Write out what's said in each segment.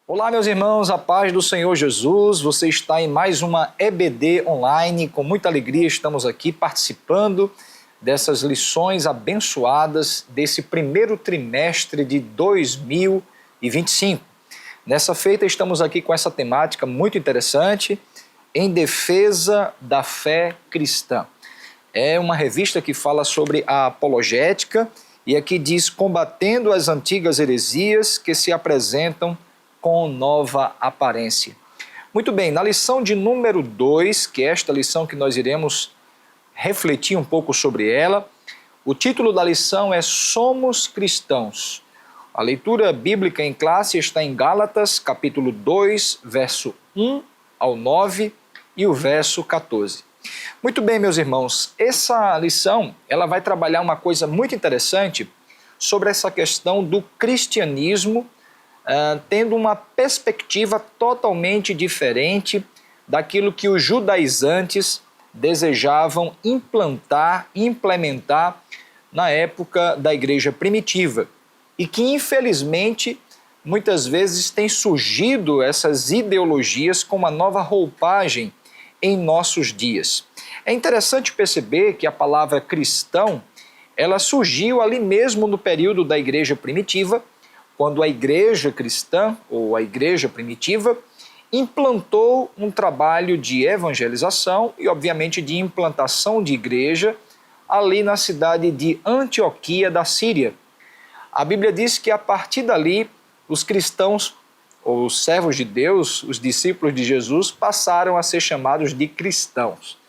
Olá, meus irmãos, a paz do Senhor Jesus. Você está em mais uma EBD online. Com muita alegria estamos aqui participando dessas lições abençoadas desse primeiro trimestre de 2025. Nessa feita estamos aqui com essa temática muito interessante, em defesa da fé cristã. É uma revista que fala sobre a apologética e aqui diz combatendo as antigas heresias que se apresentam com nova aparência. Muito bem, na lição de número 2, que é esta lição que nós iremos refletir um pouco sobre ela, o título da lição é Somos Cristãos. A leitura bíblica em classe está em Gálatas, capítulo 2, verso 1 ao 9 e o verso 14. Muito bem, meus irmãos, essa lição ela vai trabalhar uma coisa muito interessante sobre essa questão do cristianismo, tendo uma perspectiva totalmente diferente daquilo que os judaizantes desejavam implantar, implementar na época da igreja primitiva e que infelizmente muitas vezes tem surgido essas ideologias com uma nova roupagem em nossos dias. É interessante perceber que a palavra cristão ela surgiu ali mesmo no período da igreja primitiva, quando a igreja cristã, ou a igreja primitiva, implantou um trabalho de evangelização e, obviamente, de implantação de igreja ali na cidade de Antioquia da Síria. A Bíblia diz que a partir dali, os cristãos, ou os servos de Deus, os discípulos de Jesus, passaram a ser chamados de cristãos.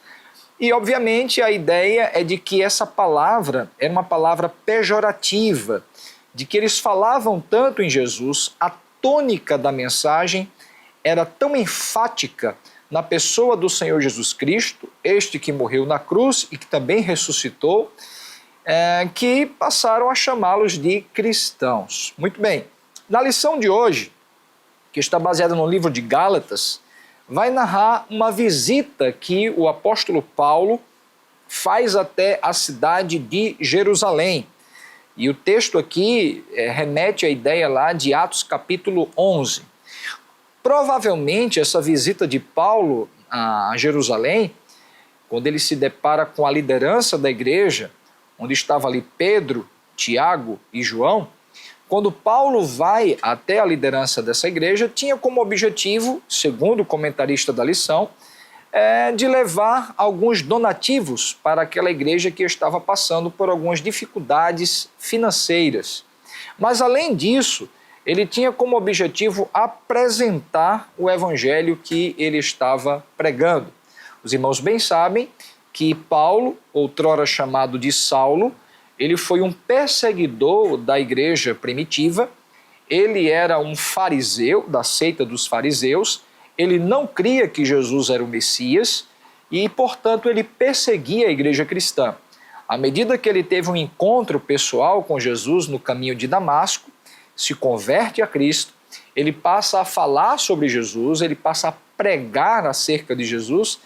E, obviamente, a ideia é de que essa palavra era uma palavra pejorativa, de que eles falavam tanto em Jesus, a tônica da mensagem era tão enfática na pessoa do Senhor Jesus Cristo, este que morreu na cruz e que também ressuscitou, que passaram a chamá-los de cristãos. Muito bem, na lição de hoje, que está baseada no livro de Gálatas, vai narrar uma visita que o apóstolo Paulo faz até a cidade de Jerusalém. E o texto aqui remete à ideia lá de Atos capítulo 11. Provavelmente essa visita de Paulo a Jerusalém, quando ele se depara com a liderança da igreja, onde estava ali Pedro, Tiago e João, quando Paulo vai até a liderança dessa igreja, tinha como objetivo, segundo o comentarista da lição, de levar alguns donativos para aquela igreja que estava passando por algumas dificuldades financeiras. Mas, além disso, ele tinha como objetivo apresentar o evangelho que ele estava pregando. Os irmãos bem sabem que Paulo, outrora chamado de Saulo, ele foi um perseguidor da igreja primitiva, ele era um fariseu, da seita dos fariseus, ele não cria que Jesus era o Messias e, portanto, ele perseguia a igreja cristã. À medida que ele teve um encontro pessoal com Jesus no caminho de Damasco, se converte a Cristo, ele passa a falar sobre Jesus, ele passa a pregar acerca de Jesus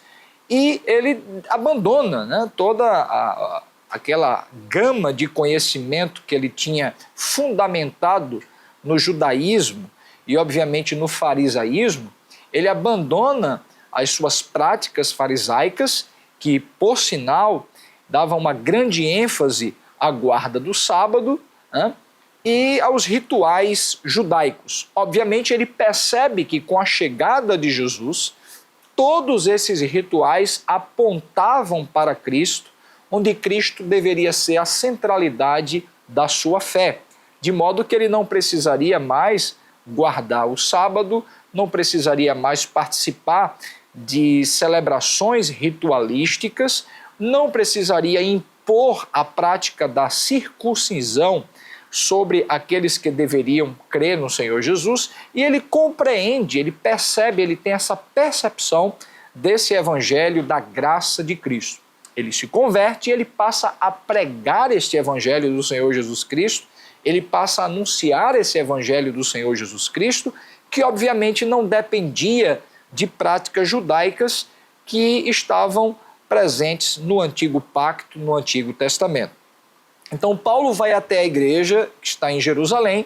e ele abandona toda aquela gama de conhecimento que ele tinha fundamentado no judaísmo e, obviamente, no farisaísmo. Ele abandona as suas práticas farisaicas, que, por sinal, davam uma grande ênfase à guarda do sábado, e aos rituais judaicos. Obviamente, ele percebe que, com a chegada de Jesus, todos esses rituais apontavam para Cristo, onde Cristo deveria ser a centralidade da sua fé, de modo que ele não precisaria mais guardar o sábado, não precisaria mais participar de celebrações ritualísticas, não precisaria impor a prática da circuncisão sobre aqueles que deveriam crer no Senhor Jesus, e ele compreende, ele percebe, ele tem essa percepção desse evangelho da graça de Cristo. Ele se converte e ele passa a pregar este evangelho do Senhor Jesus Cristo, ele passa a anunciar esse evangelho do Senhor Jesus Cristo, que obviamente não dependia de práticas judaicas que estavam presentes no Antigo Pacto, no Antigo Testamento. Então Paulo vai até a igreja que está em Jerusalém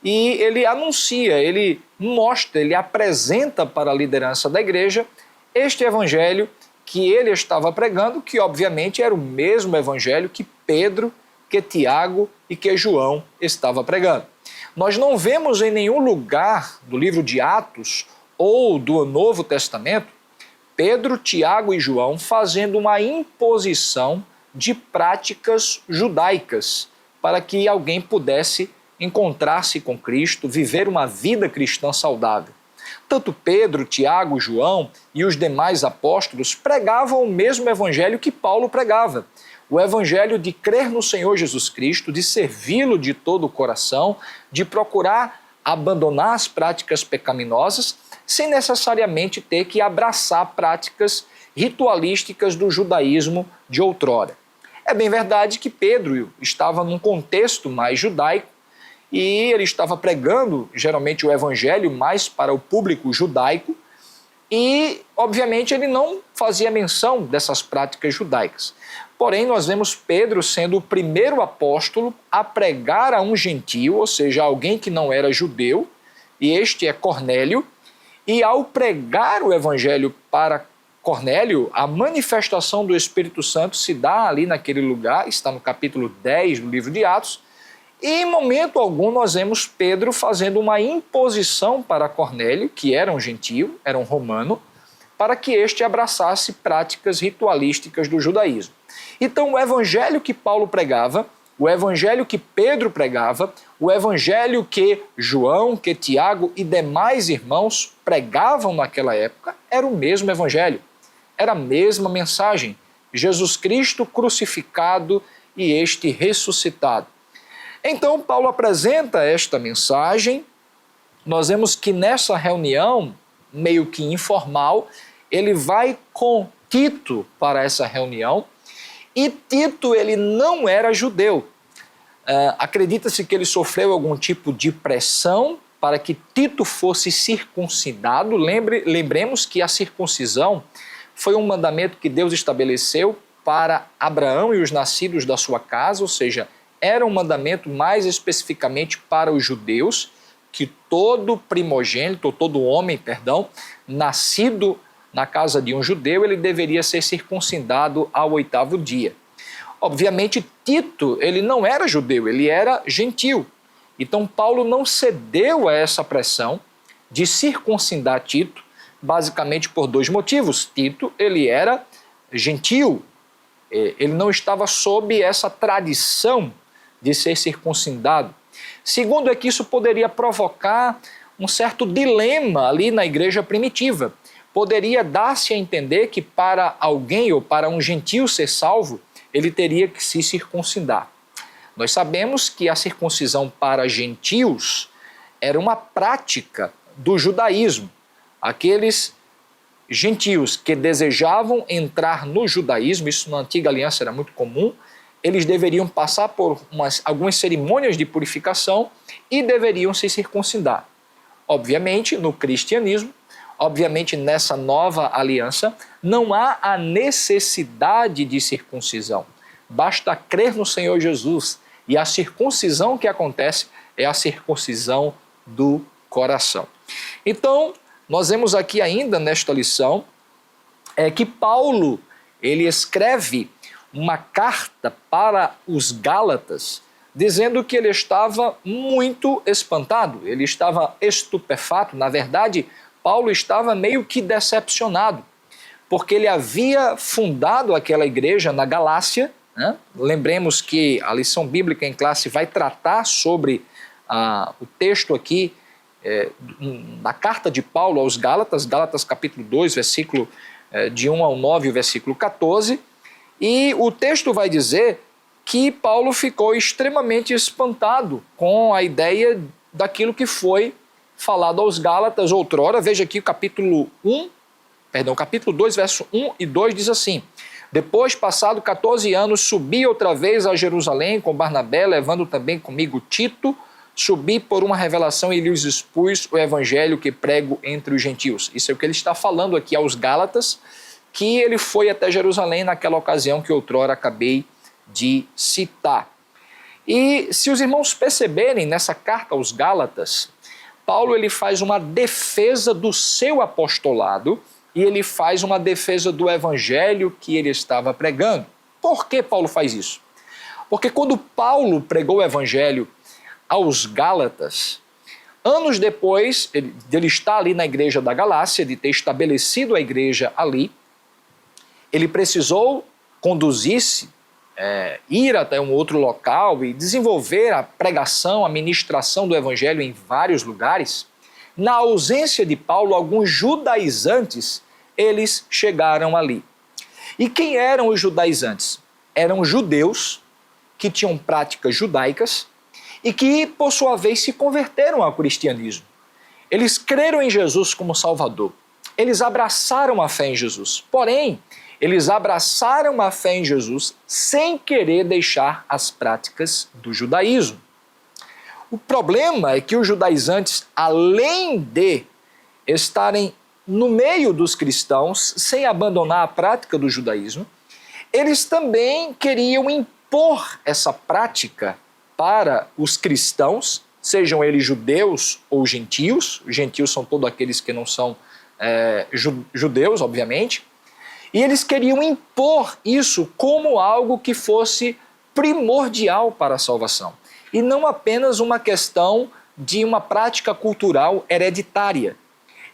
e ele anuncia, ele mostra, ele apresenta para a liderança da igreja este evangelho que ele estava pregando, que obviamente era o mesmo evangelho que Pedro, que Tiago e que João estava pregando. Nós não vemos em nenhum lugar do livro de Atos ou do Novo Testamento Pedro, Tiago e João fazendo uma imposição de práticas judaicas para que alguém pudesse encontrar-se com Cristo, viver uma vida cristã saudável. Tanto Pedro, Tiago, João e os demais apóstolos pregavam o mesmo evangelho que Paulo pregava. O evangelho de crer no Senhor Jesus Cristo, de servi-lo de todo o coração, de procurar abandonar as práticas pecaminosas, sem necessariamente ter que abraçar práticas ritualísticas do judaísmo de outrora. É bem verdade que Pedro estava num contexto mais judaico e ele estava pregando geralmente o evangelho mais para o público judaico e, obviamente, ele não fazia menção dessas práticas judaicas. Porém, nós vemos Pedro sendo o primeiro apóstolo a pregar a um gentio, ou seja, alguém que não era judeu, e este é Cornélio, e ao pregar o evangelho para Cornélio, a manifestação do Espírito Santo se dá ali naquele lugar, está no capítulo 10 do livro de Atos, e em momento algum nós vemos Pedro fazendo uma imposição para Cornélio, que era um gentio, era um romano, para que este abraçasse práticas ritualísticas do judaísmo. Então o evangelho que Paulo pregava, o evangelho que Pedro pregava, o evangelho que João, que Tiago e demais irmãos pregavam naquela época, era o mesmo evangelho, era a mesma mensagem, Jesus Cristo crucificado e este ressuscitado. Então Paulo apresenta esta mensagem, nós vemos que nessa reunião, meio que informal, ele vai com Tito para essa reunião, e Tito ele não era judeu. Acredita-se que ele sofreu algum tipo de pressão para que Tito fosse circuncidado. Lembremos que a circuncisão foi um mandamento que Deus estabeleceu para Abraão e os nascidos da sua casa, ou seja, era um mandamento mais especificamente para os judeus, que todo primogênito, ou todo homem, nascido na casa de um judeu, ele deveria ser circuncidado ao 8º dia. Obviamente, Tito, ele não era judeu, ele era gentil. Então, Paulo não cedeu a essa pressão de circuncidar Tito, basicamente por 2 motivos. Tito, ele era gentil, ele não estava sob essa tradição de ser circuncidado. Segundo, é que isso poderia provocar um certo dilema ali na igreja primitiva. Poderia dar-se a entender que para alguém ou para um gentio ser salvo, ele teria que se circuncidar. Nós sabemos que a circuncisão para gentios era uma prática do judaísmo. Aqueles gentios que desejavam entrar no judaísmo, isso na antiga aliança era muito comum, eles deveriam passar por algumas cerimônias de purificação e deveriam se circuncidar. Obviamente, no cristianismo, obviamente nessa nova aliança, não há a necessidade de circuncisão. Basta crer no Senhor Jesus e a circuncisão que acontece é a circuncisão do coração. Então, nós vemos aqui ainda nesta lição que Paulo, ele escreve uma carta para os Gálatas, dizendo que ele estava muito espantado, ele estava estupefato. Na verdade, Paulo estava meio que decepcionado, porque ele havia fundado aquela igreja na Galácia, né? Lembremos que a lição bíblica em classe vai tratar sobre o texto aqui na carta de Paulo aos Gálatas, Gálatas capítulo 2, versículo de 1 ao 9, versículo 14, e o texto vai dizer que Paulo ficou extremamente espantado com a ideia daquilo que foi falado aos Gálatas outrora. Veja aqui o capítulo 2, verso 1 e 2 diz assim: depois, passado 14 anos, subi outra vez a Jerusalém com Barnabé, levando também comigo Tito, subi por uma revelação e lhes expus o evangelho que prego entre os gentios. Isso é o que ele está falando aqui aos Gálatas, que ele foi até Jerusalém naquela ocasião que outrora acabei de citar. E se os irmãos perceberem nessa carta aos Gálatas, Paulo ele faz uma defesa do seu apostolado e ele faz uma defesa do evangelho que ele estava pregando. Por que Paulo faz isso? Porque quando Paulo pregou o evangelho aos Gálatas, anos depois dele estar ali na igreja da Galácia, de ter estabelecido a igreja ali, ele precisou conduzir-se, ir até um outro local e desenvolver a pregação, a ministração do evangelho em vários lugares. Na ausência de Paulo, alguns judaizantes, eles chegaram ali. E quem eram os judaizantes? Eram judeus que tinham práticas judaicas e que, por sua vez, se converteram ao cristianismo. Eles creram em Jesus como Salvador. Eles abraçaram a fé em Jesus. Porém, eles abraçaram a fé em Jesus sem querer deixar as práticas do judaísmo. O problema é que os judaizantes, além de estarem no meio dos cristãos, sem abandonar a prática do judaísmo, eles também queriam impor essa prática para os cristãos, sejam eles judeus ou gentios. Os gentios são todos aqueles que não são judeus, obviamente. E eles queriam impor isso como algo que fosse primordial para a salvação. E não apenas uma questão de uma prática cultural hereditária.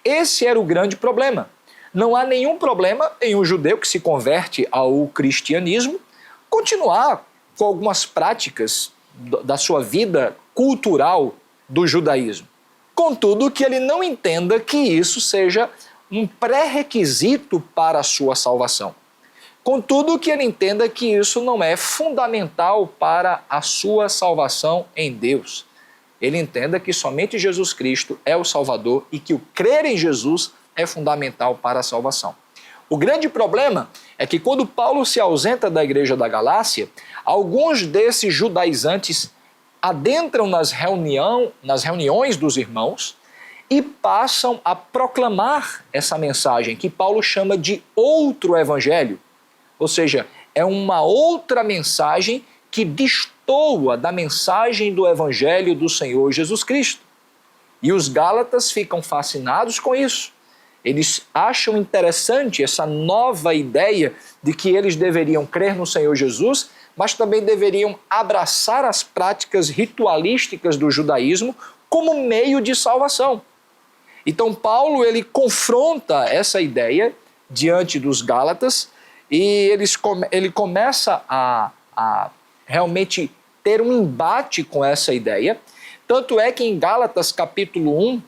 Esse era o grande problema. Não há nenhum problema em um judeu que se converte ao cristianismo continuar com algumas práticas da sua vida cultural do judaísmo. Contudo, que ele não entenda que isso seja um pré-requisito para a sua salvação. Contudo, que ele entenda que isso não é fundamental para a sua salvação em Deus. Ele entenda que somente Jesus Cristo é o Salvador e que o crer em Jesus é fundamental para a salvação. O grande problema é que quando Paulo se ausenta da igreja da Galácia, alguns desses judaizantes adentram nas reuniões dos irmãos e passam a proclamar essa mensagem que Paulo chama de outro evangelho. Ou seja, é uma outra mensagem que destoa da mensagem do evangelho do Senhor Jesus Cristo. E os Gálatas ficam fascinados com isso. Eles acham interessante essa nova ideia de que eles deveriam crer no Senhor Jesus, mas também deveriam abraçar as práticas ritualísticas do judaísmo como meio de salvação. Então Paulo ele confronta essa ideia diante dos Gálatas e ele começa a realmente ter um embate com essa ideia. Tanto é que em Gálatas capítulo 1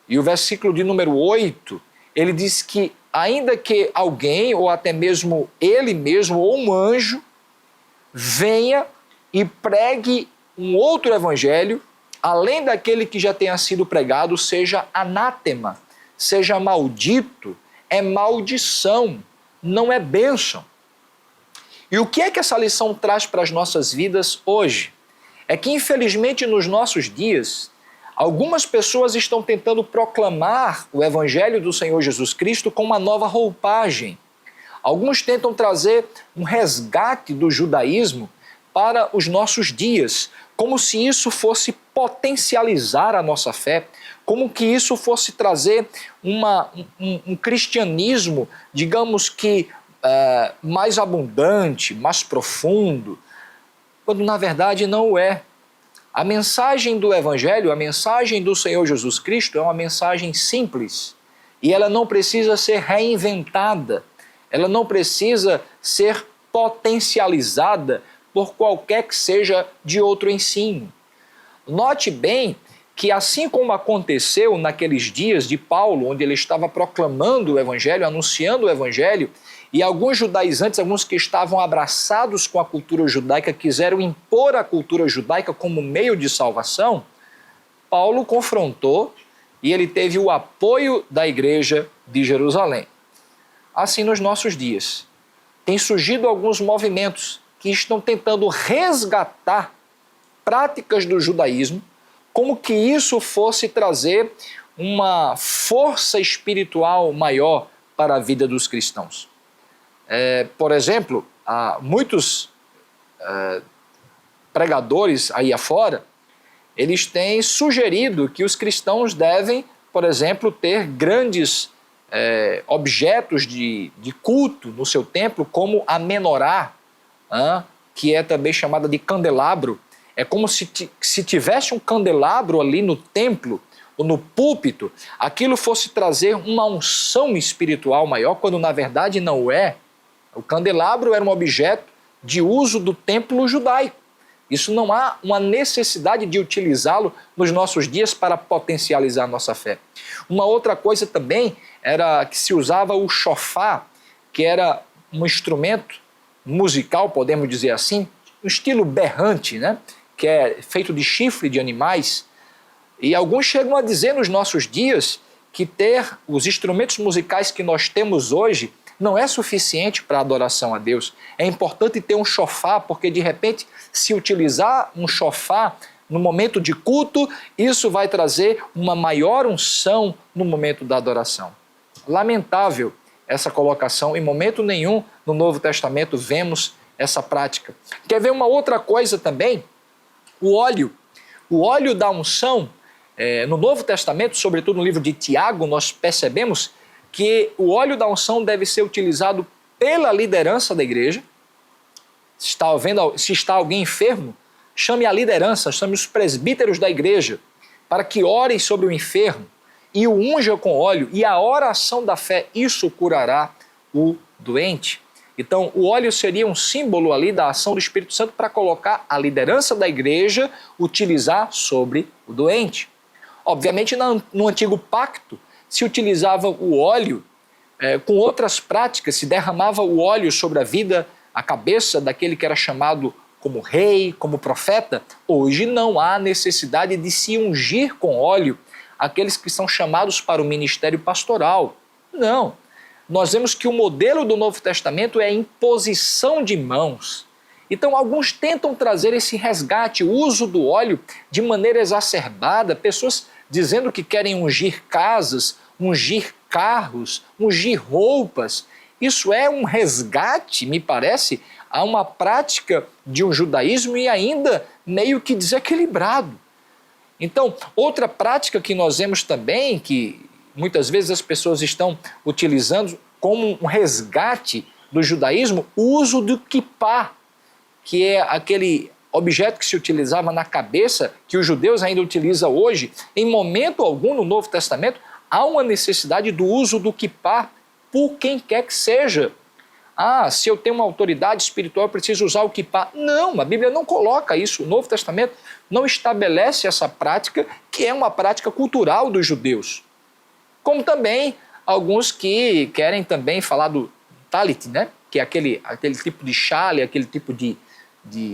e o versículo de número 8, ele diz que ainda que alguém, ou até mesmo ele mesmo, ou um anjo, venha e pregue um outro evangelho, além daquele que já tenha sido pregado, seja anátema, seja maldito, é maldição, não é bênção. E o que é que essa lição traz para as nossas vidas hoje? É que, infelizmente, nos nossos dias, algumas pessoas estão tentando proclamar o evangelho do Senhor Jesus Cristo com uma nova roupagem. Alguns tentam trazer um resgate do judaísmo para os nossos dias, como se isso fosse potencializar a nossa fé, como que isso fosse trazer um cristianismo, digamos que mais abundante, mais profundo, quando na verdade não o é. A mensagem do Evangelho, a mensagem do Senhor Jesus Cristo é uma mensagem simples e ela não precisa ser reinventada, ela não precisa ser potencializada por qualquer que seja de outro ensino. Note bem que assim como aconteceu naqueles dias de Paulo, onde ele estava proclamando o Evangelho, anunciando o Evangelho, e alguns judaizantes, alguns que estavam abraçados com a cultura judaica, quiseram impor a cultura judaica como meio de salvação, Paulo confrontou e ele teve o apoio da igreja de Jerusalém. Assim, nos nossos dias, tem surgido alguns movimentos que estão tentando resgatar práticas do judaísmo, como que isso fosse trazer uma força espiritual maior para a vida dos cristãos. Por exemplo, há muitos pregadores aí afora eles têm sugerido que os cristãos devem, por exemplo, ter grandes objetos de culto no seu templo, como a menorá, que é também chamada de candelabro. É como se tivesse um candelabro ali no templo, ou no púlpito, aquilo fosse trazer uma unção espiritual maior, quando na verdade não é. O candelabro era um objeto de uso do templo judaico. Isso não há uma necessidade de utilizá-lo nos nossos dias para potencializar a nossa fé. Uma outra coisa também era que se usava o shofar, que era um instrumento musical, podemos dizer assim, um estilo berrante, né? Que é feito de chifre de animais. E alguns chegam a dizer nos nossos dias que ter os instrumentos musicais que nós temos hoje não é suficiente para a adoração a Deus. É importante ter um shofar, porque de repente, se utilizar um shofar no momento de culto, isso vai trazer uma maior unção no momento da adoração. Lamentável essa colocação, em momento nenhum no Novo Testamento vemos essa prática. Quer ver uma outra coisa também? O óleo. O óleo da unção, no Novo Testamento, sobretudo no livro de Tiago, nós percebemos que o óleo da unção deve ser utilizado pela liderança da igreja. Se está alguém enfermo, chame a liderança, chame os presbíteros da igreja, para que orem sobre o enfermo e o unja com óleo, e a oração da fé, isso curará o doente. Então, o óleo seria um símbolo ali da ação do Espírito Santo para colocar a liderança da igreja, utilizar sobre o doente. Obviamente, no Antigo Pacto, se utilizava o óleo com outras práticas, se derramava o óleo sobre a vida, a cabeça daquele que era chamado como rei, como profeta. Hoje não há necessidade de se ungir com óleo aqueles que são chamados para o ministério pastoral. Não. Nós vemos que o modelo do Novo Testamento é a imposição de mãos. Então, alguns tentam trazer esse resgate, o uso do óleo de maneira exacerbada, pessoas dizendo que querem ungir casas, ungir carros, ungir roupas. Isso é um resgate, me parece, a uma prática de um judaísmo e ainda meio que desequilibrado. Então, outra prática que nós vemos também, que muitas vezes as pessoas estão utilizando como um resgate do judaísmo, o uso do kippá, que é aquele objeto que se utilizava na cabeça, que os judeus ainda utilizam hoje. Em momento algum no Novo Testamento, há uma necessidade do uso do kippá por quem quer que seja. Se eu tenho uma autoridade espiritual, eu preciso usar o kippá. Não, a Bíblia não coloca isso. O Novo Testamento não estabelece essa prática, que é uma prática cultural dos judeus. Como também alguns que querem também falar do talit, né? Que é aquele tipo de chale, aquele tipo de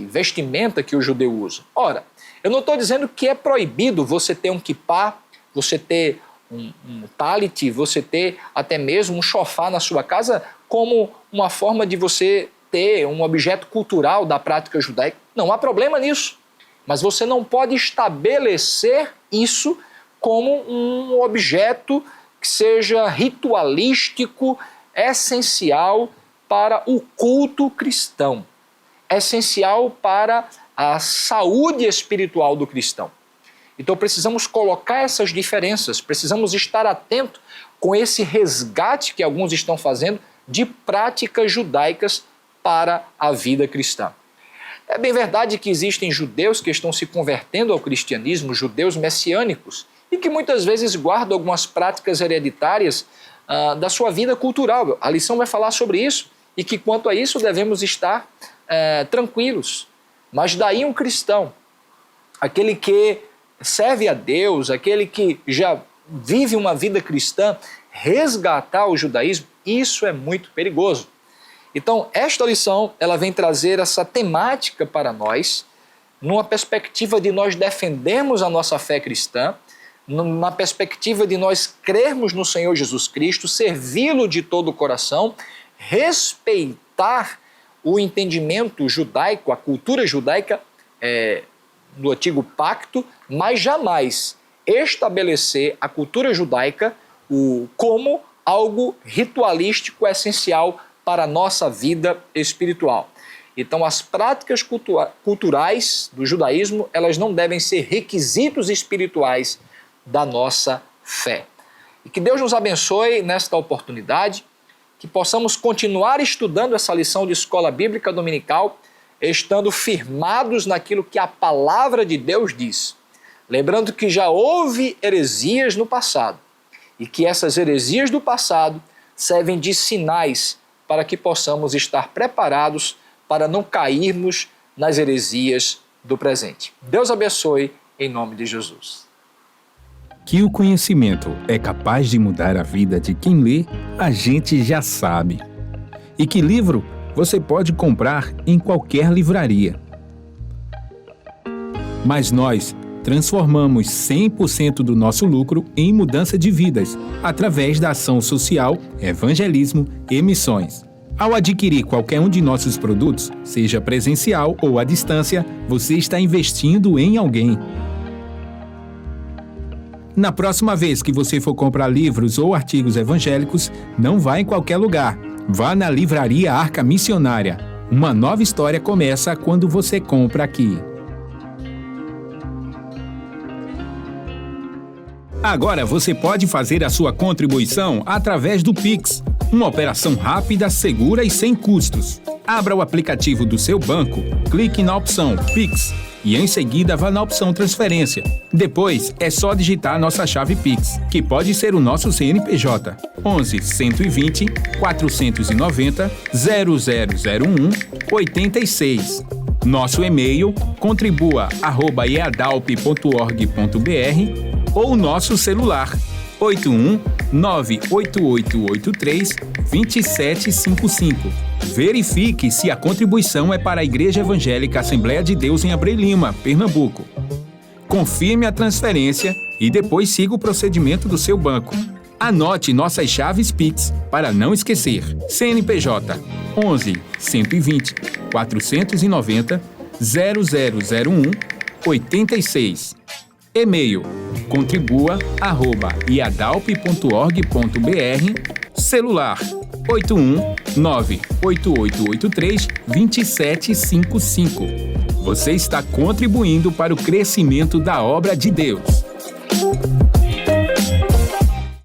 vestimenta que o judeu usa. Ora, eu não estou dizendo que é proibido você ter um kippá, você ter um talit, você ter até mesmo um shofar na sua casa como uma forma de você ter um objeto cultural da prática judaica. Não há problema nisso. Mas você não pode estabelecer isso como um objeto que seja ritualístico, essencial para o culto cristão, essencial para a saúde espiritual do cristão. Então precisamos colocar essas diferenças, precisamos estar atentos com esse resgate que alguns estão fazendo de práticas judaicas para a vida cristã. É bem verdade que existem judeus que estão se convertendo ao cristianismo, judeus messiânicos, e que muitas vezes guardam algumas práticas hereditárias da sua vida cultural. A lição vai falar sobre isso, e que quanto a isso devemos estar tranquilos. Mas daí um cristão, aquele que serve a Deus, aquele que já vive uma vida cristã, resgatar o judaísmo, isso é muito perigoso. Então, esta lição, ela vem trazer essa temática para nós, numa perspectiva de nós defendermos a nossa fé cristã, numa perspectiva de nós crermos no Senhor Jesus Cristo, servi-lo de todo o coração, respeitar o entendimento judaico, a cultura judaica do Antigo Pacto, mas jamais estabelecer a cultura judaica como algo ritualístico essencial para a nossa vida espiritual. Então, as práticas culturais do judaísmo, elas não devem ser requisitos espirituais da nossa fé. E que Deus nos abençoe nesta oportunidade, que possamos continuar estudando essa lição de escola bíblica dominical, estando firmados naquilo que a palavra de Deus diz. Lembrando que já houve heresias no passado e que essas heresias do passado servem de sinais para que possamos estar preparados para não cairmos nas heresias do presente. Deus abençoe em nome de Jesus. Que o conhecimento é capaz de mudar a vida de quem lê, a gente já sabe. E que livro você pode comprar em qualquer livraria. Mas nós transformamos 100% do nosso lucro em mudança de vidas, através da ação social, evangelismo e missões. Ao adquirir qualquer um de nossos produtos, seja presencial ou à distância, você está investindo em alguém. Na próxima vez que você for comprar livros ou artigos evangélicos, não vá em qualquer lugar. Vá na Livraria Arca Missionária. Uma nova história começa quando você compra aqui. Agora você pode fazer a sua contribuição através do Pix, uma operação rápida, segura e sem custos. Abra o aplicativo do seu banco, clique na opção Pix e em seguida vá na opção Transferência. Depois é só digitar nossa chave Pix, que pode ser o nosso CNPJ 11 120 490 0001 86. Nosso e-mail contribua@eadalp.org.br ou nosso celular 81 98883 2755. Verifique se a contribuição é para a Igreja Evangélica Assembleia de Deus em Abreu Lima, Pernambuco. Confirme a transferência e depois siga o procedimento do seu banco. Anote nossas chaves Pix para não esquecer. CNPJ 11 120 490 0001 86. E-mail contribua@iadalp.org.br. Celular 81 98883 2755. Você está contribuindo para o crescimento da obra de Deus.